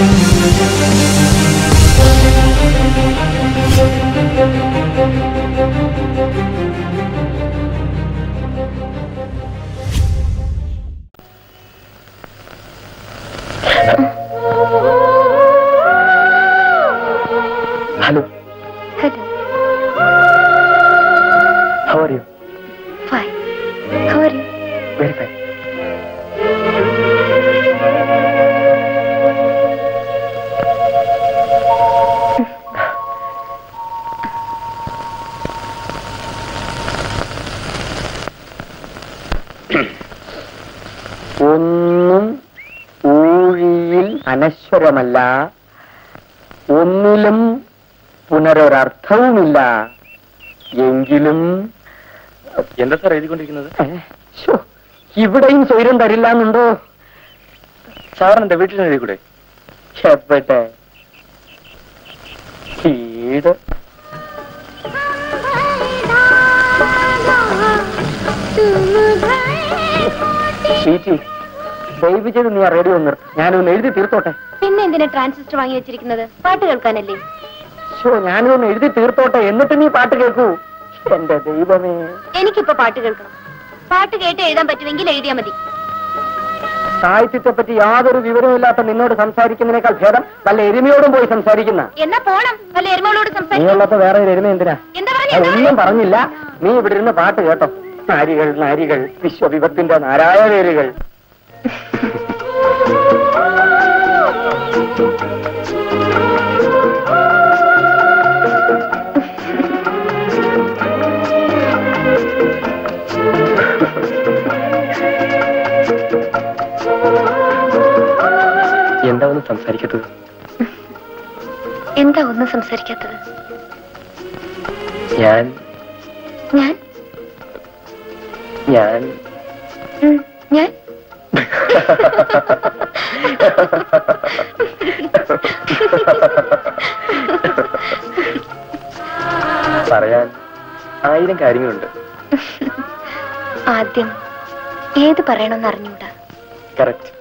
Hello. Hello. How are you? Fine. How are you? Very fine. ഒന്നും ഊഴിയിൽ അനശ്വരമല്ല, ഒന്നിലും പുനരൊരർത്ഥവുമില്ല. എങ്കിലും എന്താ സാർ എഴുതിക്കൊണ്ടിരിക്കുന്നത്? ഇവിടെയും സ്വൈരം തരില്ല എന്നുണ്ടോ? സാറിന് എന്റെ വീട്ടിൽ എഴുതിക്കൂടെ? എവിടെ വീട്? ദയവ് ചെയ്ത് നീ ആ റേഡിയോ നിർത്ത്. ഞാനൊന്ന് എഴുതി തീർത്തോട്ടെ. പിന്നെ എന്തിനാ ട്രാൻസിസ്റ്റർ വാങ്ങി വെച്ചിരിക്കുന്നത്? പാട്ട് കേൾക്കാനല്ലേ? ഞാനൊന്ന് എഴുതി തീർത്തോട്ടെ, എന്നിട്ട് നീ പാട്ട് കേൾക്കൂ. എന്റെ ദൈവമേ, എനിക്കിപ്പോ പാട്ട് കേൾക്കണം. പാട്ട് കേട്ട് എഴുതാൻ പറ്റുമെങ്കിൽ എഴുതിയാ മതി. സാഹിത്യത്തെ പറ്റി യാതൊരു വിവരമില്ലാത്ത നിന്നോട് സംസാരിക്കുന്നതിനേക്കാൾ ഭേദം വല്ല എരുമയോടും പോയി സംസാരിക്കുന്ന. എന്നാ പോണം വല്ല എരുമകളോട് നീ സംസാരിക്കും. ഉള്ളപ്പോ വേറെ ഒരു എരുമ എന്തിനാ? ഒന്നും പറഞ്ഞില്ല. നീ ഇവിടെ ഇരുന്ന് പാട്ട് കേട്ടോ. നാരികൾ നാരികൾ വിശ്വവിപത്തിന്റെ നാരായണേരുകൾ. എന്താ ഒന്നും സംസാരിക്കാത്തത്? എന്താ ഒന്നും സംസാരിക്കാത്തത്? ഞാൻ ഞാൻ ഞാൻ ഞാൻ പറയാൻ 1000 കാര്യങ്ങളുണ്ട്. ആദ്യം ഏത് പറയണമെന്ന് അറിഞ്ഞൂടാ. കറക്റ്റ്.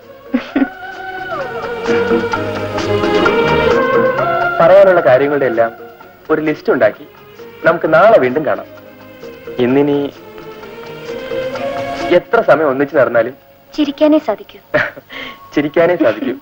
പറയാനുള്ള കാര്യങ്ങളുടെ എല്ലാം ഒരു ലിസ്റ്റ് ഉണ്ടാക്കി നമുക്ക് നാളെ വീണ്ടും കാണാം. ഇന്നിനി എത്ര സമയം ഒന്നിച്ച് നടന്നാലും ചിരിക്കാനേ സാധിക്കൂ. ചിരിക്കാനേ സാധിക്കൂ.